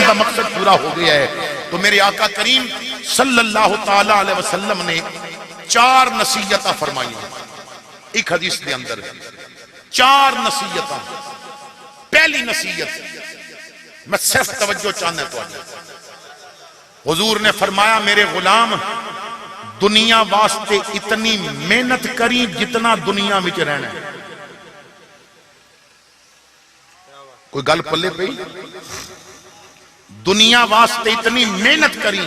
دا مقصد پورا ہو گیا ہے۔ تو میرے آقا کریم صلی اللہ تعالی علیہ وسلم نے 4 نصیحتاں فرمائی ایک حدیث دے اندر، 4 نصیحتاں۔ پہلی نصیحت میں صرف توجہ چاہنا تو حضور نے فرمایا میرے غلام دنیا واسطے اتنی محنت کری جتنا دنیا وچ رہنا ہے۔ کوئی گل پلے پئی؟ دنیا واسطے اتنی محنت کری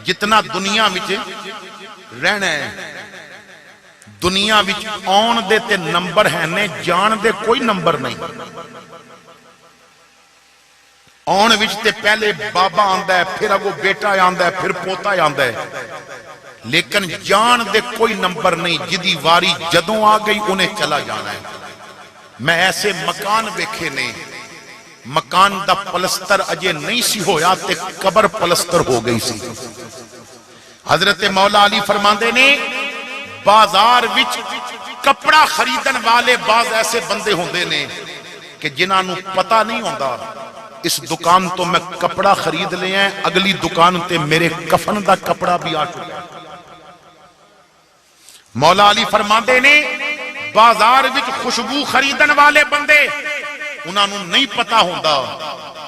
جتنا دنیا وچ رہنا ہے۔ دنیا وچ آن دے تے نمبر ہے نے، جان دے کوئی نمبر نہیں۔ آن وچ تے پہلے بابا آندا ہے، پھر اگو بیٹا آندا ہے، پھر پوتا آندا ہے، لیکن جان دے کوئی نمبر نہیں۔ جدی واری جدوں آ گئی انہیں چلا جانا ہے۔ میں ایسے مکان ویکھے نے، مکان دا پلستر اجے نہیں سی ہویا تے قبر پلستر ہو گئی سی۔ حضرت مولا علی فرماندے نے بازار وچ کپڑا خریدن والے بعض ایسے بندے ہوندے نے کہ جنہاں نو پتہ نہیں ہوندا اس دکان تو میں کپڑا خرید لے ہیں، اگلی دکان تے میرے کفن دا کپڑا بھی آ چکا۔ مولا علی فرماندے نے بازار وچ خوشبو خریدن والے بندے انہاں نو نہیں پتہ ہوندا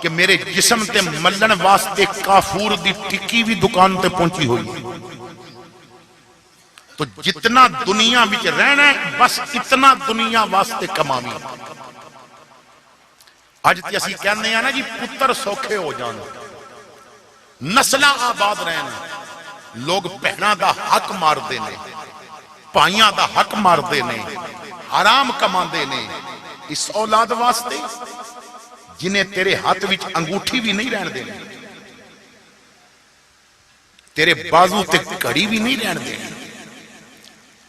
کہ میرے جسم تے ملن واسطے کافور دی ٹکی بھی دکان تے پہنچی ہوئی۔ تو جتنا دنیا وچ رہنا ہے بس اتنا دنیا واسطے کماویں۔ اج تے اسی کہنے ہیں نا جی پتر سوکھے ہو جان، نسلاں آباد رہن، لوگ بہناں دا حق مار دے نے، پائیاں دا حق مار دے نے، حرام کما دے نے، اس اولاد واسطے جنہیں تیرے ہاتھ وچ انگوٹھی بھی نہیں رہن دینے، تیرے بازو تے کڑی بھی نہیں رہن دینے،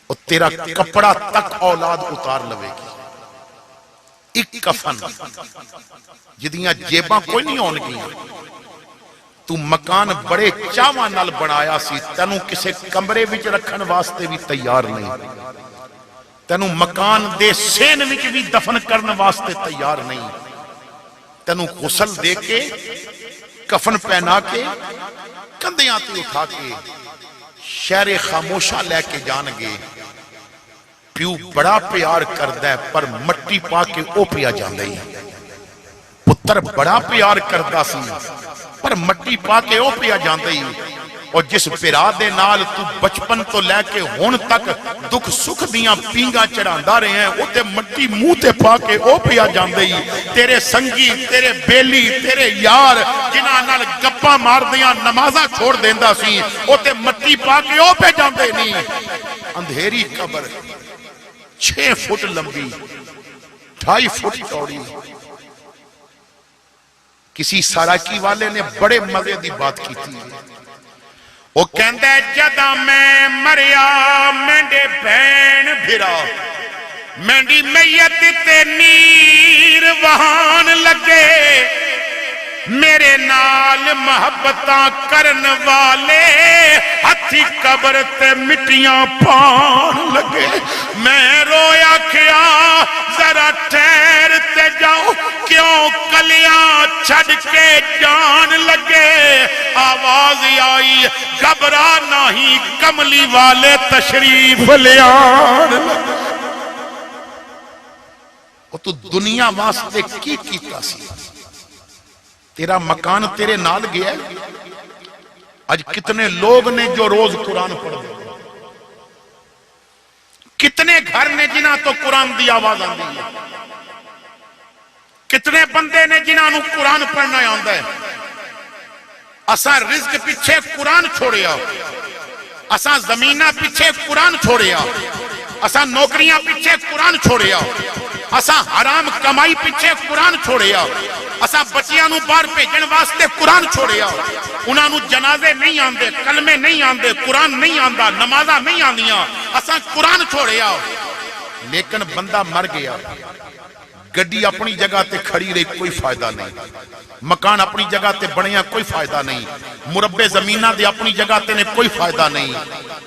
اور تیرا کپڑا تک اولاد اتار لوے گی۔ ایک کفن جدیاں جیباں کوئی نہیں ہون گیا، تو مکان بڑے چاواں نال بنایا سی، تینوں کسے کمرے وچ رکھن واسطے بھی تیار نہیں، تینوں مکان دے سین وچ بھی دفن کرن واسطے تیار نہیں، تینوں غسل دے کے کفن پہنا کے کندھیاں تے اٹھا کے شہر خاموشہ لے کے جان گے۔ پیو بڑا پیار کردہ ہے پر مٹی پا کے او پیا جاندے ہی، پتر بڑا پیار کردہ سی پر مٹی پا کے او پیا جاندے ہی، اور جس پیرا دے نال تو بچپن تو لے کے ہون تک دکھ سکھ دیاں پینگاں چڑھاندہ رہے ہیں، او تے مٹی منہ تے پا کے او پیا جاندے ہی۔ تیرے سنگی، تیرے بیلی، تیرے یار جنہاں نال گپاں مار دیاں نمازاں چھوڑ دیندہ سی، او تے مٹی پا کے او پہ جاندے نہیں۔ اندھیری قبر 6 فٹ لمبی، 2.5 فٹ چوڑی۔ کسی ساراکی والے نے بڑے مزے دی بات کی تھی، وہ کہندہ ہے جدہ میں مریا مینڈے بین بھرا، مینڈی میت تے نیر وہان لگے، میرے نال محبتاں کرن والے ہتھی قبر تے مٹیاں پان لگے۔ میں رویا کیا ذرا ٹھہر تے جاؤ، کیوں کلیاں چھڑ کے جان لگے۔ آواز آئی گھبرا نہیں کملی والے تشریف لے آن لگے۔ تو دنیا واسطے کی کیتا سی؟ تیرا مکان تیرے نال گیا ہے۔ آج کتنے لوگ نے جو روز قرآن پڑھ دے، کتنے گھر نے جنہاں تو قرآن دی آواز آن دی ہے، کتنے بندے نے جنہاں نو قرآن پڑھنا آندا ہے۔ اساں رزق پیچھے قرآن چھوڑیا، اساں زمینہ پیچھے قرآن چھوڑیا، اساں نوکریاں پیچھے قرآن چھوڑیا، اساں حرام کمائی پیچھے قرآن چھوڑیا، اساں بچیاں نو باہر بھیجن واسطے قرآن چھوڑیا، انہاں نو جنازے نہیں آندے، کلمے نہیں آندے، قرآن نہیں آندا، نمازاں نہیں آندیاں، اساں قرآن چھوڑیا۔ لیکن بندہ مر گیا، گڈی اپنی جگہ تے کھڑی رہی، کوئی فائدہ نہیں، مکان اپنی جگہ تے بنیا، کوئی فائدہ نہیں، مربع زمینہ دے اپنی جگہ تے نے کوئی فائدہ نہیں۔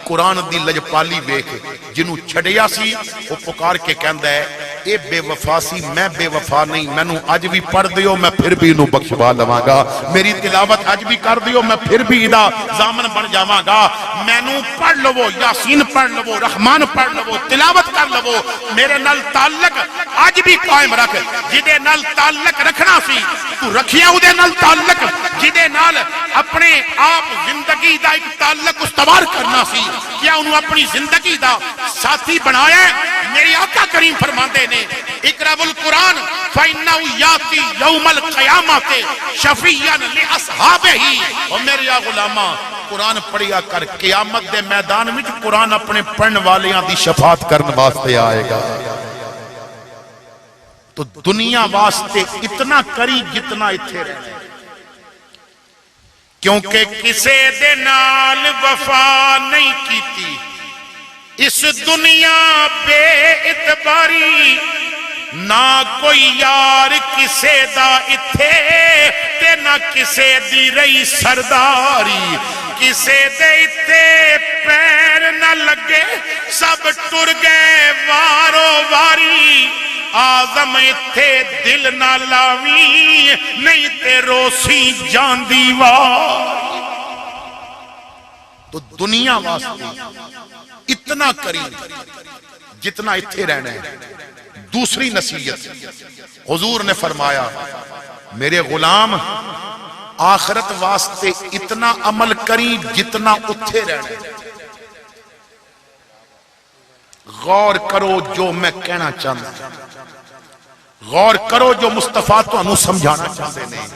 قرآن دی لجپالی ویکھ جنوں چھڑیا سی وہ پکار کے کہندا ہے اے بے وفا سی میں بے وفا نہیں، مینوں اج بھی پڑھ دیو میں پھر بھی انہوں بخشوا لواں گا، میری تلاوت اج بھی کر دیو میں پھر بھی ادا ضامن بن جاواں گا، مینوں پڑھ لو یاسین پڑھ لو رحمان پڑھ لو تلاوت کر لو، میرے نال تعلق اج بھی قائم رکھ، جدے نال تعلق رکھنا سی تو رکھیا اودے نال تعلق، جدے نال اپنے آپ زندگی دا ایک تعلق استوار کرنا سی کیا انہوں اپنی زندگی دا ساتھی بنایا ہے؟ میری آقا کریم فرماندے نے اقرأ القرآن فَإِنَّهُ يَأْتِي يَوْمَ الْقِيَامَةِ شَفِيًّا لِأَصْحَابِهِ، اور میرے غلاماں قرآن پڑھیا کر، قیامت دے میدان وچ قرآن اپنے پڑھن والیاں دی شفاعت کرن واسطے آئے گا۔ تو دنیا واسطے اتنا کری جتنا اتھے رہے، کیونکہ کسے دے نال وفا نہیں کیتی، اس دنیا بے اعتباری، نہ کوئی یار کسے دا اتھے تے نہ کسے دی رہی سرداری، کسے دے اتھے پیر نہ لگے سب ٹر گئے وارو واری، آزم اتھے دل نہ لاوی نہیں تے روسی جان دیوار۔ تو دنیا واسطے اتنا قریب جتنا اتھے رہنا ہے۔ دوسری نصیحت حضور نے فرمایا میرے غلام آخرت واسطے اتنا عمل کریں جتنا اتھے رہنا ہے۔ غور کرو جو میں کہنا چاہتا ہوں، غور کرو جو مصطفیٰ تو انہوں سمجھانا چاہتے ہیں۔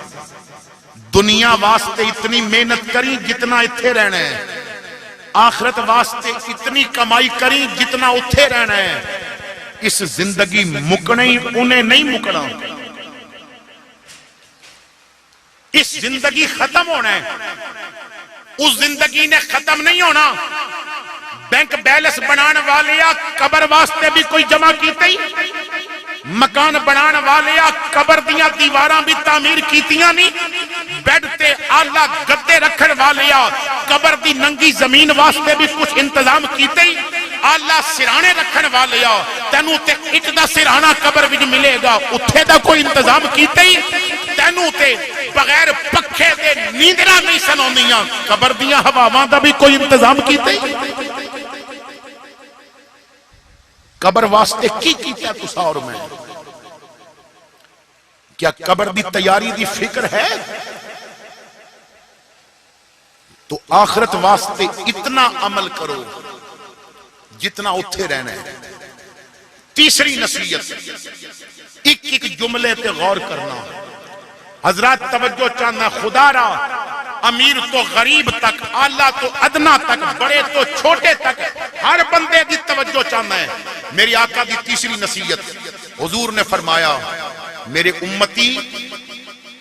دنیا واسطے اتنی محنت کریں جتنا اتھے رہنا ہے، آخرت واسطے اتنی کمائی کریں جتنا اتھے رہنا ہے۔ اس زندگی مکنے انہیں نہیں مکنا، اس زندگی ختم ہونا ہے، اس زندگی نے ختم نہیں ہونا۔ بینک بیلنس بنان والیا قبر واسطے بھی کوئی جمع کیتے ہی، مکان بنان والیا قبر دیاں دیواراں بھی تعمیر کیتیاں نہیں، بیڈ تے آلہ گدے رکھن والیا قبر دی ننگی زمین واسطے بھی کچھ انتظام کیتے ہی، آلہ سرانے رکھن والیا تینوں تے اٹ دا سرانہ قبر وچ ملے گا، اتھے دا کوئی انتظام کیتے ہی، تینوں تے بغیر پکھے دے نیندرہ نہیں سنونیاں، قبر دیاں ہواواں دا بھی کوئی انتظام کیتے ہی۔ قبر واسطے کی کیتا تسا اور میں؟ کیا قبر دی تیاری دی فکر ہے؟ تو آخرت واسطے اتنا عمل کرو جتنا اتھے رہنا ہے۔ تیسری نصیحت ایک ایک جملے تے غور کرنا۔ حضرات توجہ چاہنا، خدا را امیر تو غریب تک، اعلیٰ تو ادنا تک، بڑے تو چھوٹے تک ہر بندے دی توجہ چاہنا ہے۔ میری آقا دی تیسری نصیحت حضور نے فرمایا میرے امتی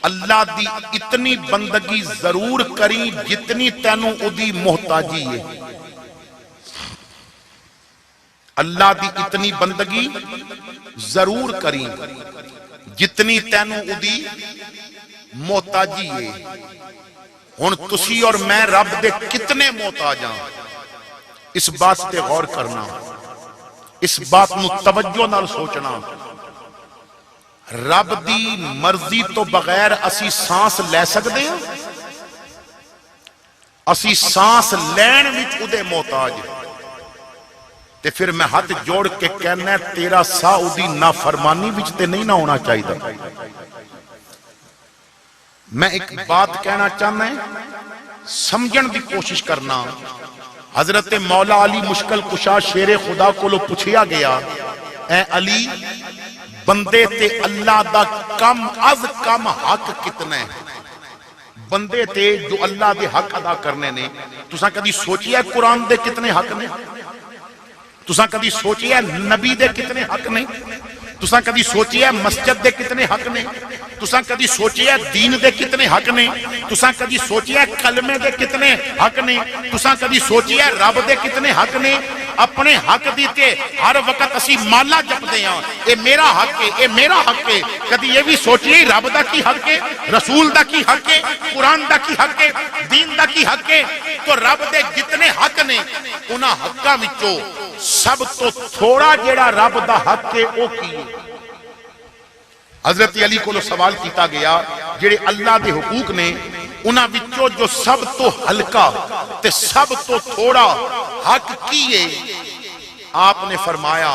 اللہ دی اتنی بندگی ضرور کریں جتنی تینوں ادی محتاجی ہے۔ اللہ دی اتنی بندگی ضرور کریں جتنی تینوں ادی محتاجی ہے۔ ہن تسی اور میں رب دے کتنے محتاج ہاں، اس بات تے غور کرنا، اس بات نو توجہ نال سوچنا۔ رب دی مرضی تو بغیر اسی سانس لے سکتے ہیں؟ اسی سانس لین وچ اودے محتاج، تے پھر میں ہاتھ جوڑ کے کہنا ہے تیرا سا اودی نافرمانی وچ تے نہیں نہ ہونا چاہیے۔ میں ایک بات کہنا چاہنا ہے، سمجھن دی کوشش کرنا۔ حضرت مولا علی مشکل کشا شیر خدا کو لو پوچھیا گیا، اے علی بندے تے اللہ دا کم از کم حق کتنا ہے؟ بندے تے جو اللہ دے حق ادا کرنے نے، تساں کدی سوچیا ہے قرآن دے کتنے حق نے؟ تساں کدی سوچیا ہے نبی دے کتنے حق نے؟ تساں کدی سوچیا ہے مسجد دے کتنے حق نے؟ تساں کدی سوچیا دین دے کتنے حق نے؟ تساں کدی سوچیا کلمے دے کتنے حق نے؟ تساں کدی سوچیا رب دے کتنے حق نے؟ اپنے حق دیتے ہر وقت اسی مالا جپدے ہاں، اے میرا حق ہے، اے میرا حق ہے۔ کدی یہ بھی سوچیے رب دا کی حق ہے، رسول دا کی حق ہے، قرآن دا کی حق ہے، دین دا کی حق ہے؟ تو رب دے جتنے حق نے انہاں حقاں وچوں سب تو تھوڑا جیڑا رب دا حق ہے او کی ہے؟ حضرت علی کو سوال کیتا گیا جڑے اللہ دے حقوق نے انہاں وچوں جو سب تو ہلکا تے سب تو تھوڑا حق کی ہے؟ آپ نے فرمایا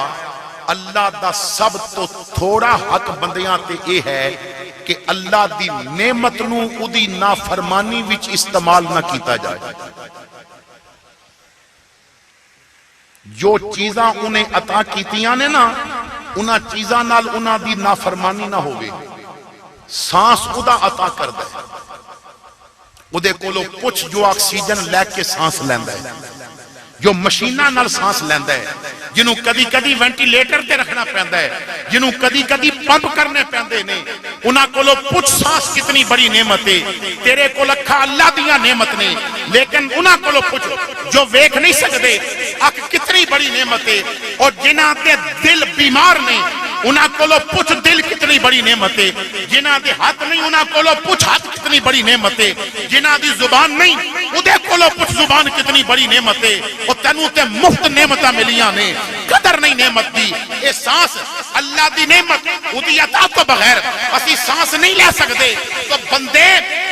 اللہ دا سب تو تھوڑا حق بندیاں تے اے ہے کہ اللہ دی نعمت نو اودی نافرمانی وچ استعمال نہ کیتا جائے۔ جو چیزاں انہیں عطا کیتیاں نے نا انہاں چیزاں نال انہاں دی نافرمانی نہ ہوگی۔ سانس ادا عطا کر دے اودے کولو کچھ جو آکسیجن لے کے سانس لیندا ہے، جو مشیناں نال سانس لیندا ہے، جنہوں کدی کدی وینٹیلیٹر تے رکھنا پیندا ہے، جنہوں کدی کدی پمپ کرنے پیندے نے، انہاں کولو پوچھ سانس کتنی بڑی نعمت ہے۔ تیرے کول اکھا اللہ دیاں نعمت نے، لیکن انہاں کولو پوچھ جو ویکھ نہیں سکدے اکھ کتنی بڑی نعمت ہے، اور جنہاں دے دل بیمار نے انہاں کولو پوچھ دل کتنی بڑی نعمت ہے، جنہاں دے ہاتھ نہیں انہاں کولو پوچھ ہاتھ کتنی بڑی نعمت ہے، جنہاں دی زبان نہیں اودے کولو پوچھ زبان کتنی بڑی نعمت ہے۔ اور تینوں تے مفت نعمتاں ملیاں نے، قدر نہیں نعمت دی۔ اے سانس اللہ دی نعمت اودی عطا تو بغیر اسی سانس نہیں لے سکدے، تو بندے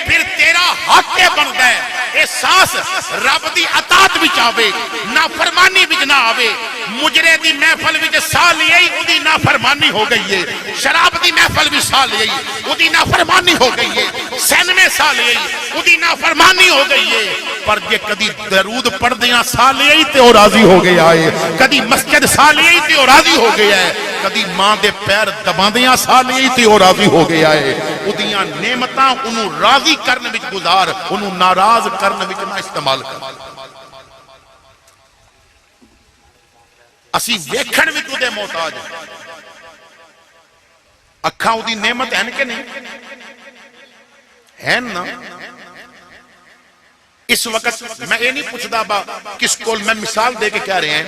پھر تیرا حق بندا ہے اے سانس رب دی اطاعت وچ آوے، نافرمانی وچ نہ آوے۔ مجرے دی محفل وچ سا لئی اودی نافرمانی ہو گئی ہے، شراب دی محفل وچ سا لئی اودی نافرمانی ہو گئی ہے، سینمے سا لئی اودی نافرمانی ہو گئی ہے۔ پر جے کدی درود پڑھ دیاں سا لئی تے او راضی ہو گیا ہے، کدی مسجد سا لئی تے او راضی ہو گیا ہے، کدی ماں دے پیر دباندیاں سا لئی تے او راضی ہو گیا ہے۔ اودیاں نعمتاں انہوں راضی کرنے وچ گزار، انہوں ناراض کرنے وچ نہ استعمال کر۔ اسی ویکھن وچ اودے محتاج اکھاں اودی نعمت ہیں کہ نہیں ہیں نا؟ اس وقت میں یہ نہیں پوچھدا با کس کول، میں مثال دے کے کہہ رہے ہیں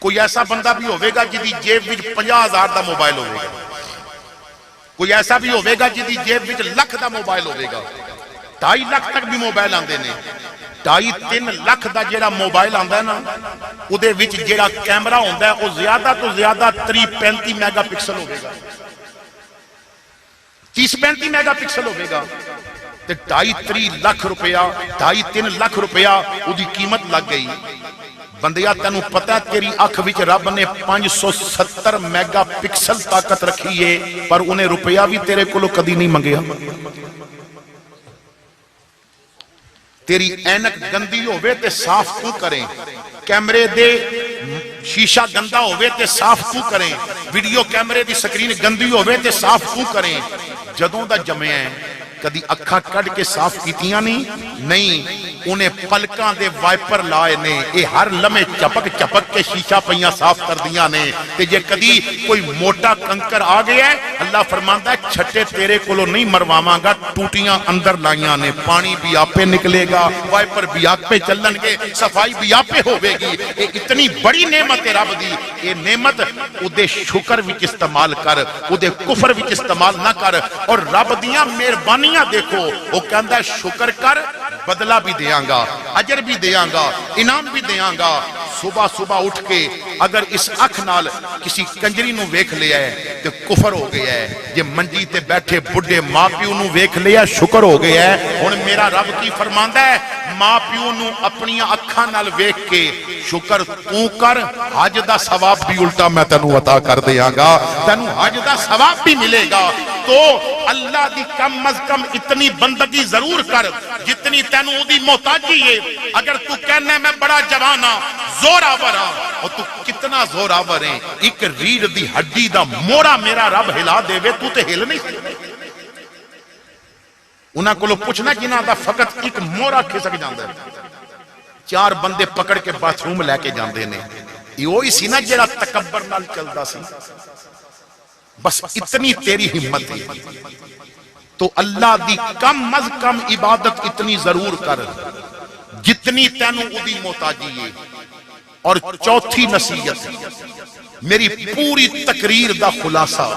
کوئی ایسا بندہ بھی ہوئے گا جدی جیب وچ 50,000 دا موبائل ہوئے گا، کوئی ایسا بھی ہوئے گا جدی جیب وچ لکھ دا موبائل ہوئے گا، 2.5 لاکھ تک بھی موبائل آندے نے۔ 2.5-3 لاکھ دا جیڑا موبائل آندا ہے نا اودے وچ جیڑا کیمرہ ہوندا ہے او زیادہ تو زیادہ 30-35 میگا پکسل ہوئے گا، 30-35 میگا پکسل ہوئے گا۔ تے 2.5-3 لاکھ روپیہ 2.5-3 لاکھ روپیہ اودی قیمت لگ گئی۔ بندیا تینوں پتہ تیری اکھ وچ رب نے 570 میگا پکسل طاقت رکھی ہے، پر انہیں روپیہ بھی تیرے کولو کدی نہیں منگیا۔ تیری اینک گندی ہوئے تے صاف تو کریں، کیمرے دے شیشہ گندہ ہوئے تے صاف تو کریں، ویڈیو کیمرے دی سکرین گندی ہوئے تے صاف تو کریں۔ جدوں دا جمعہ ہے کدی اکھا کڈ کے صاف کیتیاں نہیں، انہیں پلکاں دے وائپر لائے نے، اے ہر لمحے چپک چپک کے شیشہ پہیاں صاف کر دیاں نے۔ تے جے کدی کوئی موٹا کنکر آ گیا ہے اللہ فرماندا ہے چھٹے تیرے کولو نہیں مرواواں گا، ٹوٹیاں اندر لائیاں نے، پانی بھی آپے نکلے گا، وائپر بھی آپے چلن گے، صفائی بھی آپے ہوے گی۔ اے اتنی بڑی نعمت ہے رب دی، اے نعمت اودے شکر وچ استعمال کر، اودے کفر وچ استعمال نہ کر۔ اور رب دیاں مہربانی دیکھو، وہ کہندا ہے شکر کر بدلہ بھی دیاں گا، اجر بھی دیاں گا، انعام بھی دیاں گا۔ صبح صبح اٹھ کے اگر اس اکھ نال کسی کنجری نو ویکھ لیا ہے تو کفر ہو گیا ہے، جے منجی تے بیٹھے بڈھے ماں پیو نو ویکھ لیا شکر ہو گیا ہے۔ ہن میرا رب کی فرماندا ہے ماں پیو نو اپنی اکھاں نال ویکھ کے شکر تو کر، حج دا ثواب بھی الٹا میں تینوں عطا کر دیاں گا، تینوں حج دا ثواب بھی ملے گا۔ تو اللہ دی کم از کم اتنی بندگی ضرور کر جتنی تینوں دی محتاجی ہے۔ اگر تو کہنا ہے میں بڑا جوان ہاں، زور آور ہاں، اور تو کتنا زور آور ہے، ایک ریڑھ دی ہڈی دا مورا میرا رب ہلا دے وے تو تے ہل نہیں سکتا۔ انہاں کولو پوچھنا جنہاں دا فقط ایک مورا کھسک جاندا ہے، 4 بندے پکڑ کے باتھ روم لے کے جاندے نے۔ یہ وہی سی نا جڑا تکبر نال چلدا سی، بس اتنی تیری ہمت ہے تو اللہ دی کم از کم عبادت اتنی ضرور کر جتنی تینوں اودی محتاجی ہے۔ اور چوتھی نصیحت میری پوری تقریر دا خلاصہ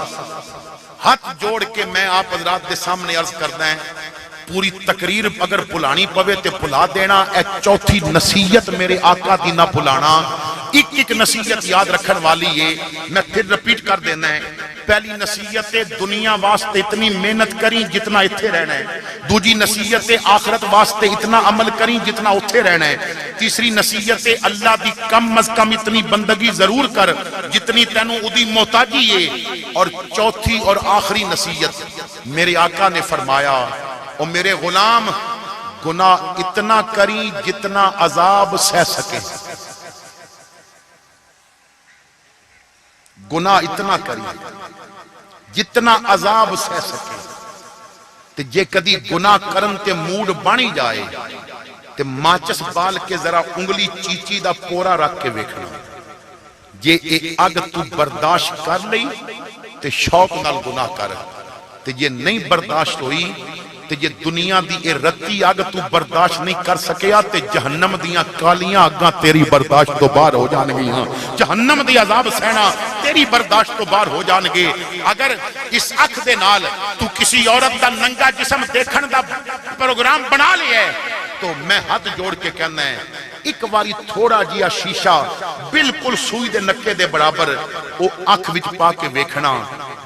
ہاتھ جوڑ کے میں آپ حضرات دے سامنے عرض کرنا ہے، پوری تقریر اگر بھلانی پوے تے بھلا دینا، اے چوتھی نصیحت میرے آقا دی نہ بھلانا۔ ایک ایک نصیحت یاد رکھن والی ہے، میں پھر رپیٹ کر دینا ہے۔ پہلی نصیحت دنیا واسطے اتنی محنت کریں جتنا اتھے رہنا ہے، دوجی نصیحت آخرت واسطے اتنا عمل کریں جتنا اتھے رہنا ہے، تیسری نصیحت اللہ دی کم از کم اتنی بندگی ضرور کر جتنی تینوں اودی محتاجی ہے، اور چوتھی اور آخری نصیحت میرے آقا نے فرمایا، او میرے غلام گناہ اتنا کریں جتنا عذاب سہ سکیں، گناہ اتنا کریں جتنا عذاب سہ سکے۔ تے جے کدی گناہ کرن تے موڈ بانی جائے تے ماچس بال کے ذرا انگلی چیچی دا پورا رکھ کے ویکھنا، جے اے اگ تو برداشت کر لئی تے شوق نال گناہ کر، تے جے نہیں برداشت ہوئی تے جے دنیا دی اے رتی اگ تو برداشت نہیں کر سکیا تے جہنم دیاں کالیاں اگاں تیری برداشت تو باہر ہو جان گی، ہاں جہنم دی عذاب سہنا تیری برداشت تو باہر ہو جان گے۔ اگر اس اکھ دے نال تو کسی عورت دا ننگا جسم دیکھن دا پروگرام بنا لیا ہے تو میں ہاتھ جوڑ کے کہنا ہے ایک واری تھوڑا جیا شیشہ بالکل سوئی دے نکے دے برابر او اکھ وچ پا کے ویکھنا،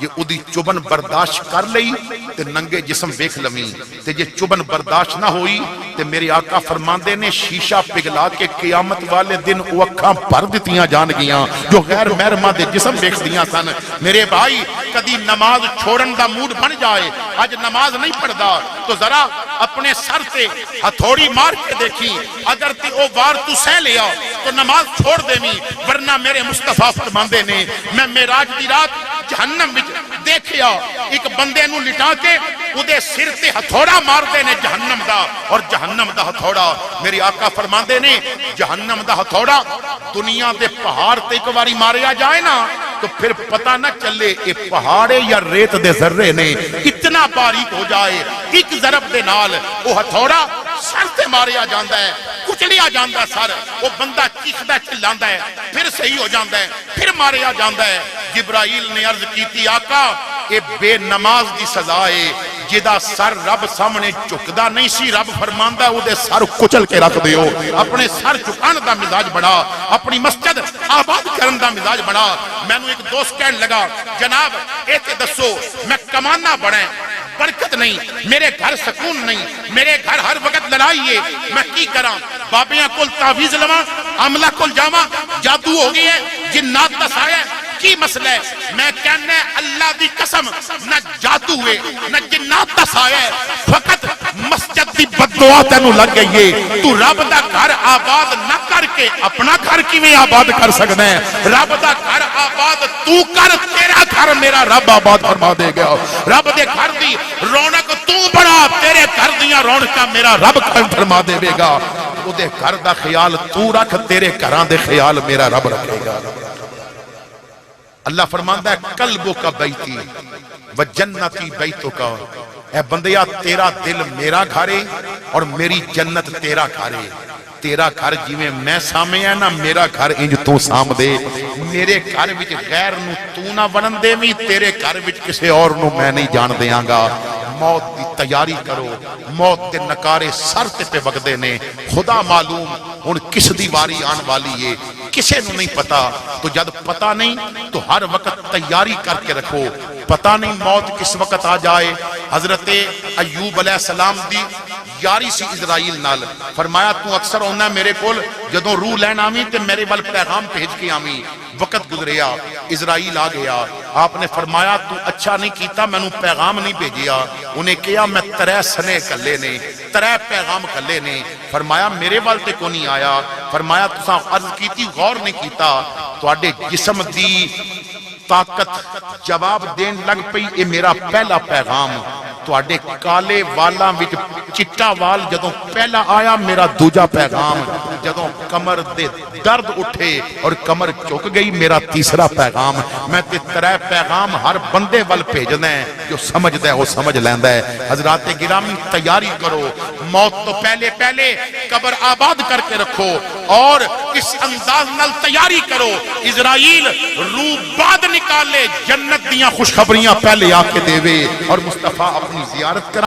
یہ اودی چبن برداشت کر لئی تے ننگے جسم ویکھ لویں، تے یہ چبن برداشت نہ ہوئی تے میرے آقا فرماندے نے شیشہ پگھلا کے قیامت والے دن او اکھاں بھر دتیاں جان گیاں جو غیر محرماں دے جسم ویکھ دیاں سن۔ میرے بھائی کدی نماز چھوڑن دا موڈ بن جائے، اج نماز نہیں پڑھدا تو ذرا اپنے سر تے ہتھوڑی مار کے دیکھی، اگر تے او وار تو سہ لیا تو نماز چھوڑ دیویں، ورنہ میرے مصطفیٰ فرماندے نے میں معراج دی رات جہنم وچ دیکھیا ایک بندے نو لٹا کے اودے سر تے ہتھوڑا مار دے نے جہنم دا، اور جہنم دا ہتھوڑا میری آقا فرماندے نے جہنم دا ہتھوڑا دنیا دے پہاڑ تے ایک واری ماریا جائے نا تو پھر پتہ نہ چلے اے پہاڑے یا ریت دے ذرے نے اتنا باریک ہو جائے، ایک ضرب دے نال وہ ہتھوڑا سر تے ماریا جاندا ہے، کچلیا جاندا سر، وہ بندہ چیخدا چلاندا ہے، پھر صحیح ہو جاندا ہے، پھر ماریا جاندا ہے۔ جبرائیل نے عرض کیتی آقا اے بے نماز دی سزا ہے، جدا سر رب سامنے چکدا نہیں سی، رب فرماندا ہے اودے سر کچل کے رکھ دیو، اپنے سر چکان دا مزاج بڑا، اپنی مسجد آباد کرن دا مزاج بڑا۔ مینوں ایک دوست کہن لگا جناب اے تے دسو میں کمانا بڑا برکت نہیں، میرے گھر سکون نہیں، میرے گھر ہر وقت لڑائی ہے، میں کی کراں؟ بابیاں کول تعویذ لواں، عملہ کول جاواں، جادو ہو گئی ہے، جنات دس آیا کی مسئلہ ہے؟ میں کہنا ہے اللہ دی قسم نہ جادو ہے نہ جنات دس آیا ہے، فقط مسجد دی بددعا تینوں لگ گئی ہے۔ تو رب دا گھر آباد نہ کر کے اپنا گھر کیویں آباد کر سکدا ہے؟ رب دا گھر آباد تو کر، تیرا گھر میرا رب آباد فرما دے گا۔ رب دے گھر دی رونق تو بڑا، تیرے گھر دیاں رونقاں میرا رب فرما دے گا۔ او دے گھر دا خیال تو رکھ، تیرے گھراں دے خیال میرا رب رکھے گا۔ اللہ فرماندا ہے قلبو کا بیتی و جنتی بیتو کا، اے بندیا تیرا دل میرا گھر ہے اور میری جنت تیرا گھر ہے۔ تیرا گھر جیویں میں سامنے ہے نا، میرا گھر انج تو سام دے، میرے گھر وچ غیر نو تو نہ ونن دے وی، تیرے گھر وچ کسے اور نو میں نہیں جان دیاں گا۔ موت دی تیاری کرو، موت دے نکارے سر تے پہ وگدے نے، خدا معلوم ہن کس دی واری آن والی ہے، کسے نو نہیں پتا۔ تو جد پتا نہیں تو ہر وقت تیاری کر کے رکھو، پتا نہیں موت کس وقت آ جائے۔ حضرت ایوب علیہ السلام دی یاری سی اسرائیل نال، فرمایا تو اکثر ہونا میرے کول جدوں روح لین آویں تے میرے ول پیغام بھیج کے آویں۔ وقت گزریا، اسرائیل آ گیا، آپ نے فرمایا تو اچھا نہیں کیتا، میں نو پیغام نہیں بھیجیا۔ انہیں کہا میں 3 سنے کلے نے، 3 پیغام کلے نے۔ فرمایا میرے وال تے کو نہیں آیا۔ فرمایا تساں عرض کیتی غور نہیں کیتا، تواڈے جسم دی طاقت جواب دین لگ پئی، اے میرا پہلا پیغام ਤੁਹਾਡੇ ਕਾਲੇ ਵਾਲਾਂ ਵਿੱਚ ਚਿੱਟਾ ਵਾਲ ਜਦੋਂ ਪਹਿਲਾ ਆਇਆ ਮੇਰਾ ਦੂਜਾ ਪੈਗਾਮ, ਜਦੋਂ ਕਮਰ ਦੇ ਦਰਦ ਉਠੇ اور کمر چک گئی میرا تیسرا پیغام. میں تے ترے پیغام ہر بندے وال بھیجنا ہے جو سمجھدا ہے وہ سمجھ لیندا ہے. حضرات گرامی تیاری کرو, موت تو پہلے پہلے قبر آباد کر کے رکھو اور اس انداز نال تیاری کرو اسرائیل روح بعد نکالے جنت دیاں خوشخبریاں پہلے آ کے دے اور مصطفیٰ اپنی زیارت کرا